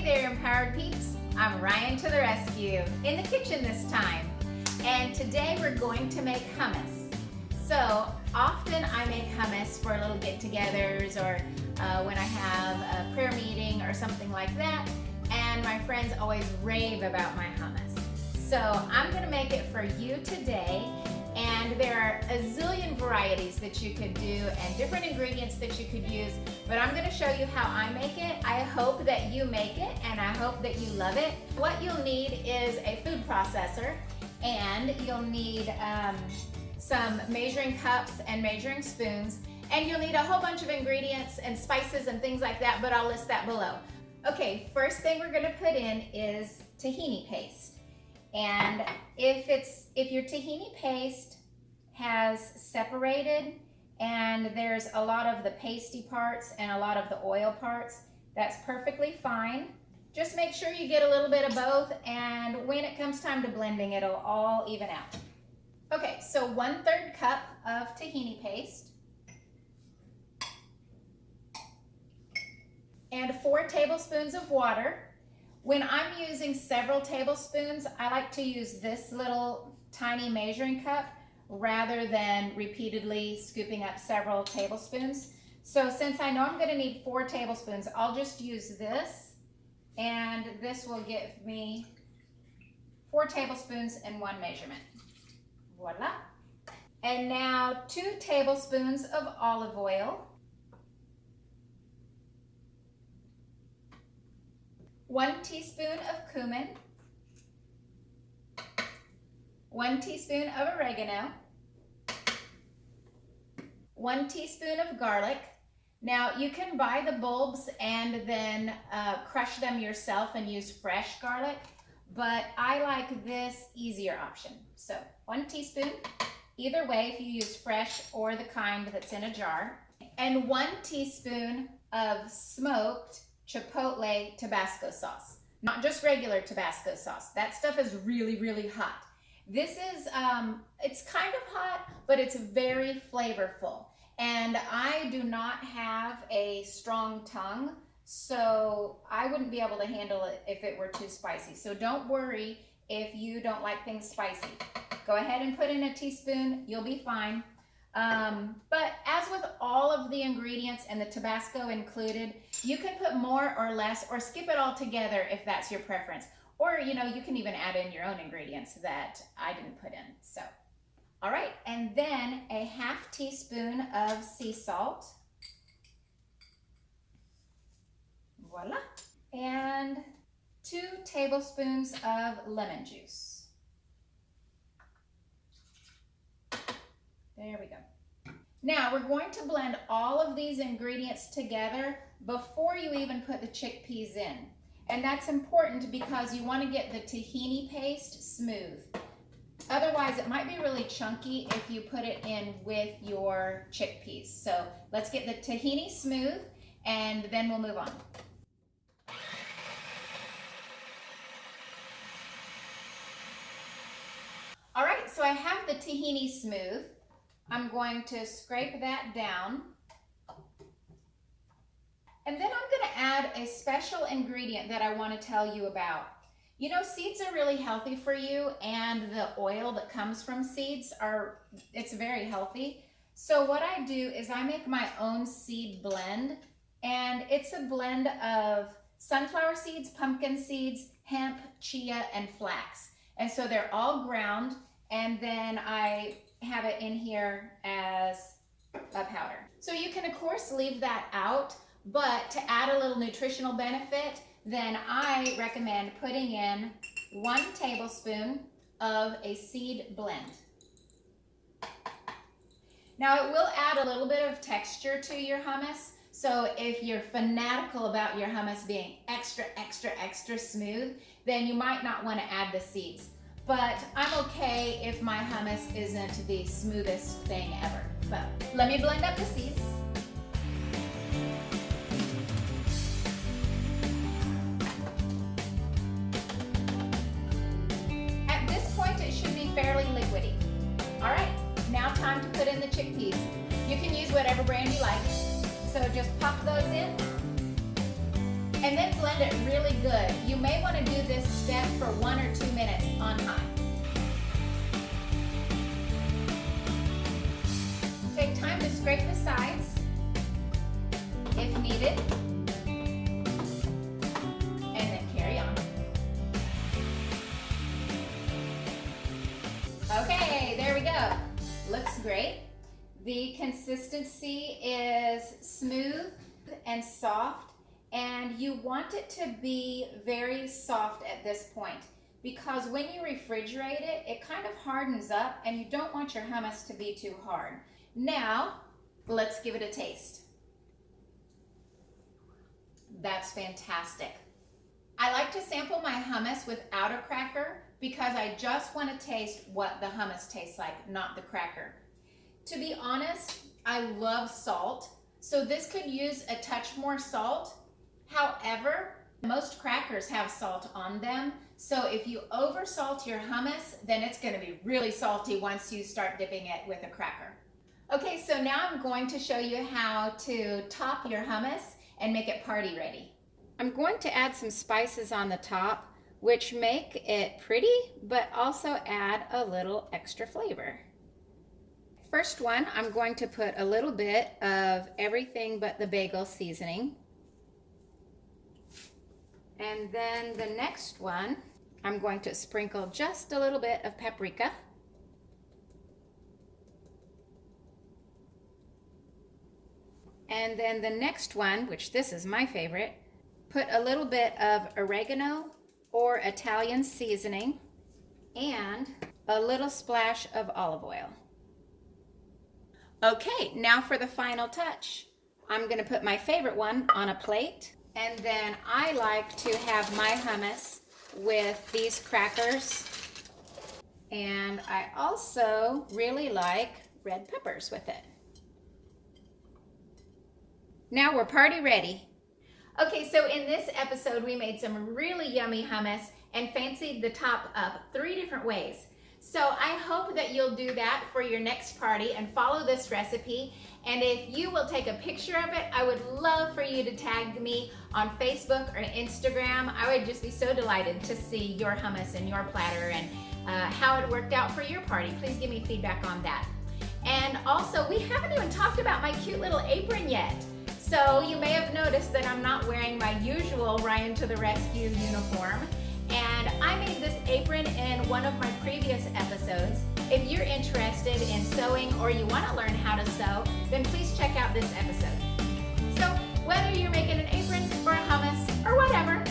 there, empowered peeps. I'm Ryane to the rescue, in the kitchen this time. And today we're going to make hummus. So often I make hummus for little get-togethers or when I have a prayer meeting or something like that. And my friends always rave about my hummus. So I'm gonna make it for you today. And there are a zillion varieties that you could do and different ingredients that you could use, but I'm gonna show you how I make it. I hope that you make it and I hope that you love it. What you'll need is a food processor, and you'll need some measuring cups and measuring spoons, and you'll need a whole bunch of ingredients and spices and things like that, but I'll list that below. Okay, first thing we're gonna put in is tahini paste. And if your tahini paste has separated and there's a lot of the pasty parts and a lot of the oil parts, that's perfectly fine. Just make sure you get a little bit of both, and when it comes time to blending, it'll all even out. Okay, so 1/3 cup of tahini paste and 4 tablespoons of water. When I'm using several tablespoons, I like to use this little tiny measuring cup rather than repeatedly scooping up several tablespoons. So since I know I'm gonna need 4 tablespoons, I'll just use this, and this will give me 4 tablespoons in one measurement. Voila. And now 2 tablespoons of olive oil, 1 teaspoon of cumin, 1 teaspoon of oregano, 1 teaspoon of garlic. Now you can buy the bulbs and then crush them yourself and use fresh garlic, but I like this easier option. So 1 teaspoon, either way, if you use fresh or the kind that's in a jar, and 1 teaspoon of smoked Chipotle Tabasco sauce, not just regular Tabasco sauce. That stuff is really, really hot. This is, it's kind of hot, but it's very flavorful. And I do not have a strong tongue, so I wouldn't be able to handle it if it were too spicy. So don't worry if you don't like things spicy. Go ahead and put in a teaspoon, you'll be fine. But as with all of the ingredients and the Tabasco included, you can put more or less or skip it all together if that's your preference. Or, you know, you can even add in your own ingredients that I didn't put in. So, all right, and then a 1/2 teaspoon of sea salt. Voila. And 2 tablespoons of lemon juice. There we go. Now we're going to blend all of these ingredients together before you even put the chickpeas in. And that's important because you want to get the tahini paste smooth. Otherwise, it might be really chunky if you put it in with your chickpeas. So let's get the tahini smooth and then we'll move on. All right, so I have the tahini smooth. I'm going to scrape that down. And then I'm gonna add a special ingredient that I wanna tell you about. You know, seeds are really healthy for you, and the oil that comes from seeds it's very healthy. So what I do is I make my own seed blend, and it's a blend of sunflower seeds, pumpkin seeds, hemp, chia, and flax. And so they're all ground, and then I have it in here as a powder. So you can of course leave that out, but to add a little nutritional benefit, then I recommend putting in 1 tablespoon of a seed blend. Now it will add a little bit of texture to your hummus, so if you're fanatical about your hummus being extra, extra, extra smooth, then you might not want to add the seeds. But I'm okay if my hummus isn't the smoothest thing ever. But let me blend up the seeds. At this point, it should be fairly liquidy. All right, now time to put in the chickpeas. You can use whatever brand you like. So just pop those in. and then blend it really good. You may want to do this step for 1 or 2 minutes on high. Take time to scrape the sides if needed, and then carry on. Okay, there we go. Looks great. The consistency is smooth and soft, and you want it to be very soft at this point because when you refrigerate it, it kind of hardens up and you don't want your hummus to be too hard. Now, let's give it a taste. That's fantastic. I like to sample my hummus without a cracker because I just want to taste what the hummus tastes like, not the cracker. To be honest, I love salt, so this could use a touch more salt. However, most crackers have salt on them, so if you oversalt your hummus, then it's going to be really salty once you start dipping it with a cracker. Okay, so now I'm going to show you how to top your hummus and make it party ready. I'm going to add some spices on the top, which make it pretty, but also add a little extra flavor. First one, I'm going to put a little bit of everything but the bagel seasoning. And then the next one, I'm going to sprinkle just a little bit of paprika. And then the next one, which this is my favorite, put a little bit of oregano or Italian seasoning and a little splash of olive oil. Okay, now for the final touch. I'm going to put my favorite one on a plate, and then I like to have my hummus with these crackers, and I also really like red peppers with it. Now we're party ready. Okay, so in this episode we made some really yummy hummus and fancied the top up 3 different ways. So I hope that you'll do that for your next party and follow this recipe. And if you will take a picture of it, I would love for you to tag me on Facebook or Instagram. I would just be so delighted to see your hummus and your platter and how it worked out for your party. Please give me feedback on that. And also, we haven't even talked about my cute little apron yet. So you may have noticed that I'm not wearing my usual Ryane to the Rescue uniform. And I made this apron in one of my previous episodes. If you're interested in sewing or you want to learn how to sew, then please check out this episode. So whether you're making an apron or a hummus or whatever,